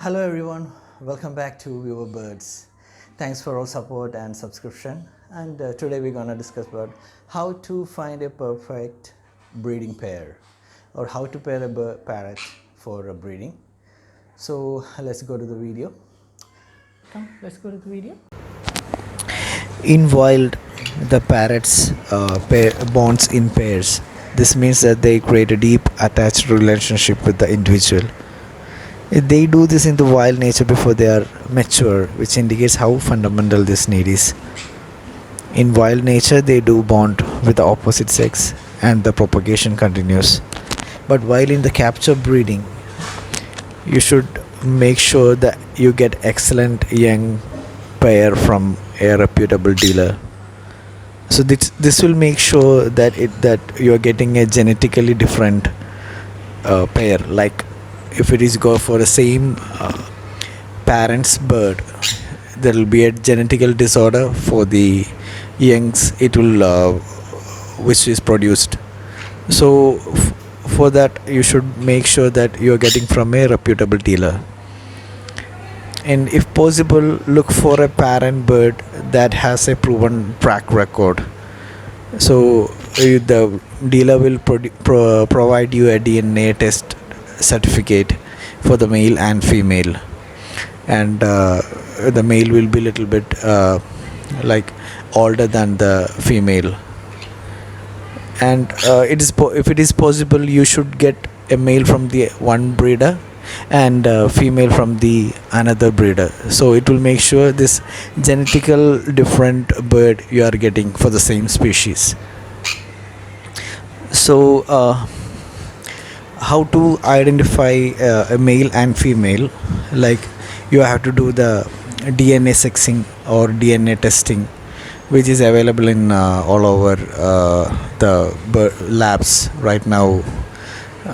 Hello everyone, welcome back to Viewer Birds. Thanks for all support and subscription. And today we're gonna discuss about how to find a perfect breeding pair, or how to pair a parrot for a breeding. So let's go to the video. Let's go to the video. In wild, the parrots bonds in pairs. This means that they create a deep attached relationship with the individual. They do this in the wild nature before they are mature, which indicates how fundamental this need is. In wild nature, they do bond with the opposite sex and the propagation continues. But while in the capture breeding, you should make sure that you get excellent young pair from a reputable dealer. So this will make sure that you are getting a genetically different pair. Like if it is go for the same parent's bird, there will be a genetical disorder for the youngs it will which is produced. So for that you should make sure that you are getting from a reputable dealer, and if possible look for a parent bird that has a proven track record. So the dealer will provide you a DNA test certificate for the male and female, and the male will be little bit like older than the female, and if it is possible you should get a male from the one breeder and female from the another breeder, so it will make sure this genetical different bird you are getting for the same species. So how to identify a male and female? Like you have to do the DNA sexing or DNA testing, which is available in all over the labs right now.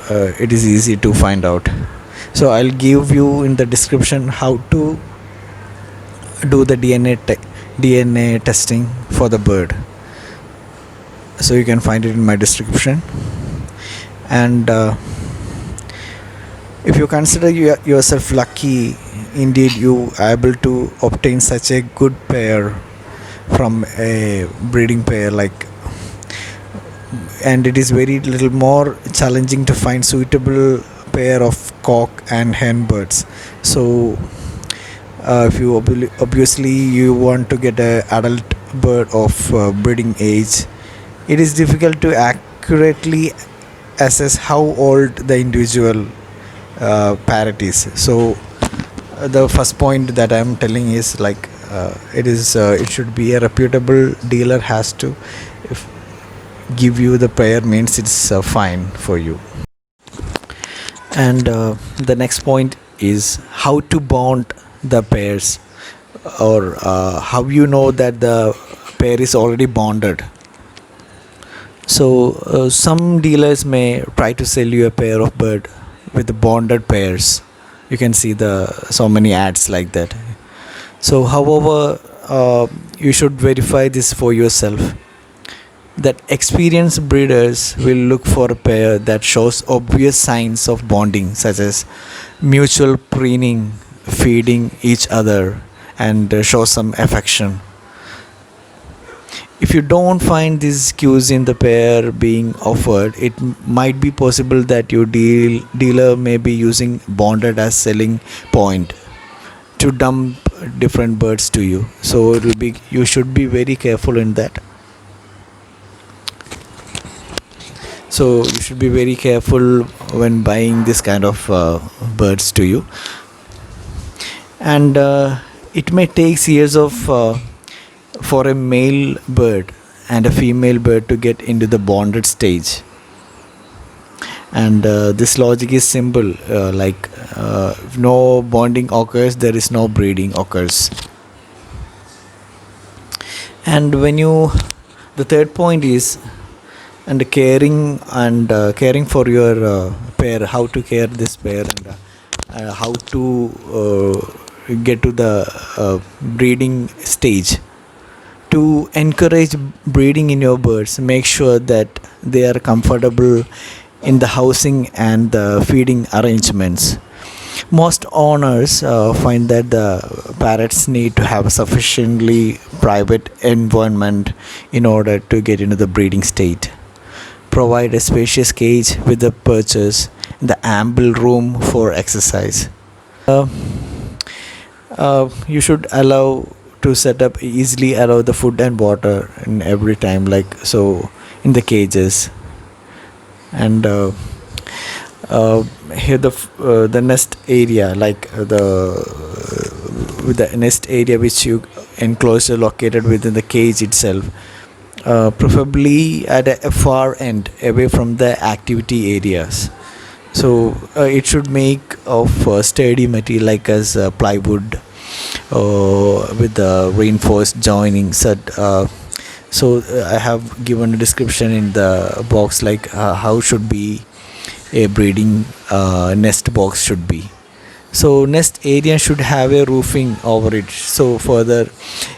It is easy to find out. So I'll give you in the description how to do the DNA testing for the bird, so you can find it in my description. And if you consider yourself lucky, indeed you are able to obtain such a good pair from a breeding pair, like, and it is very little more challenging to find suitable pair of cock and hen birds. So if you obviously you want to get a adult bird of breeding age, it is difficult to accurately assess how old the individual parrot is. So the first point that I am telling is like it should be a reputable dealer has to give you the pair, means it's fine for you. And the next point is how to bond the pairs, or how you know that the pair is already bonded. So some dealers may try to sell you a pair of bird with the bonded pairs. You can see so many ads like that. So however you should verify this for yourself, that experienced breeders will look for a pair that shows obvious signs of bonding, such as mutual preening, feeding each other, and show some affection. If you don't find these cues in the pair being offered, it might be possible that your dealer may be using bonded as selling point to dump different birds to you. So you should be very careful in that. So you should be very careful when buying this kind of birds to you. And it may take years for a male bird and a female bird to get into the bonded stage. And this logic is simple, like if no bonding occurs, there is no breeding occurs. And the third point is caring for your pair, how to care this pair, and how to get to the breeding stage. To encourage breeding in your birds, make sure that they are comfortable in the housing and the feeding arrangements. Most owners find that the parrots need to have a sufficiently private environment in order to get into the breeding state. Provide a spacious cage with the perches, the ample room for exercise. Uh, you should allow to set up easily allow the food and water in every time, like so in the cages. And uh, here the nest area, like with the nest area which you enclosure located within the cage itself, preferably at a far end away from the activity areas. So it should make of sturdy material like as plywood with the reinforced joining set. I have given a description in the box, like how should be a breeding nest box should be. So nest area should have a roofing over it, so further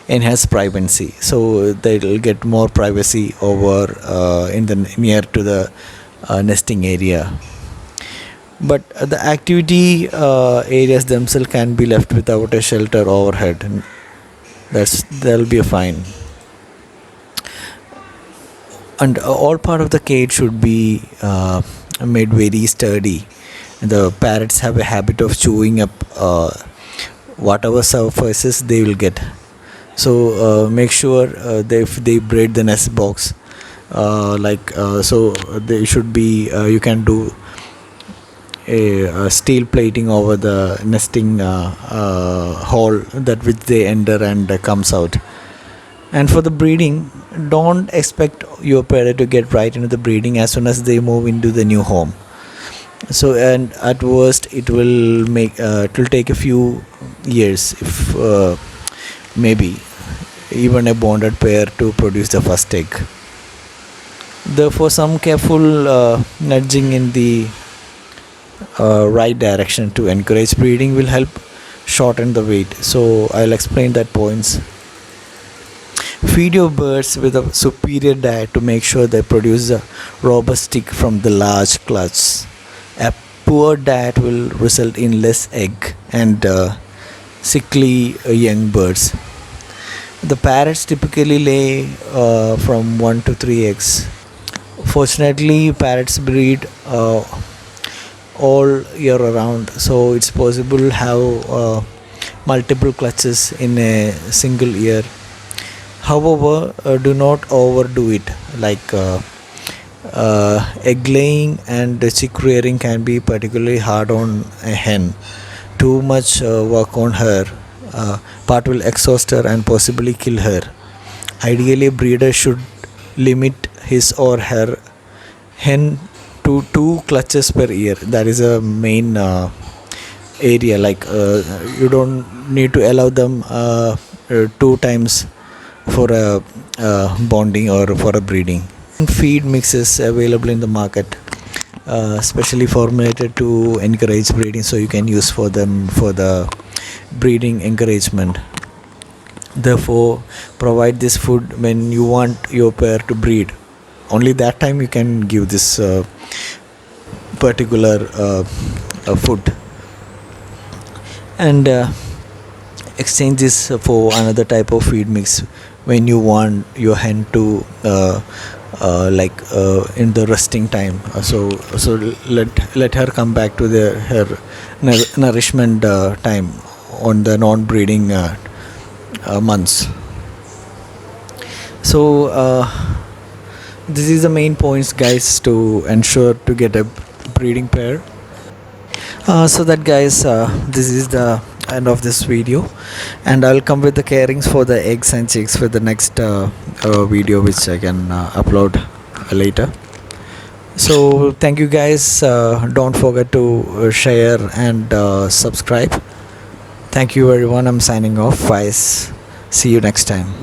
enhance privacy, so they'll get more privacy over in the near to the nesting area. But the activity areas themselves can be left without a shelter overhead. That'll be a fine. And all part of the cage should be made very sturdy. The parrots have a habit of chewing up whatever surfaces they will get. So make sure if they braid the nest box, so they should be you can do a steel plating over the nesting hole that which they enter and comes out. And for the breeding, don't expect your parrot to get right into the breeding as soon as they move into the new home. So, and at worst it will take a few years, if maybe even a bonded pair, to produce the first egg. Therefore, some careful nudging in the right direction to encourage breeding will help shorten the wait. So I'll explain that points. Feed your birds with a superior diet to make sure they produce a robust chick from the large clutch. A poor diet will result in less egg and sickly young birds. The parrots typically lay from 1 to 3 eggs. Fortunately, parrots breed all year around, so it's possible to have multiple clutches in a single year. However, do not overdo it, like egg laying and chick rearing can be particularly hard on a hen. Too much work on her part will exhaust her and possibly kill her. Ideally, a breeder should limit his or her hen to 2 clutches per year. That is a main area, like you don't need to allow them 2 times for a bonding or for a breeding. Feed mixes available in the market, specially formulated to encourage breeding, so you can use for them for the breeding encouragement. Therefore, provide this food when you want your pair to breed. Only that time you can give this particular food, and exchange this for another type of feed mix when you want your hen to in the resting time. So let her come back to her nourishment time on the non-breeding months. So this is the main points, guys, to ensure to get a breeding pair. So that, guys, this is the end of this video, and I'll come with the carings for the eggs and chicks for the next video, which I can upload later. So thank you, guys. Don't forget to share and subscribe. Thank you, everyone. I'm signing off. Bye. See you next time.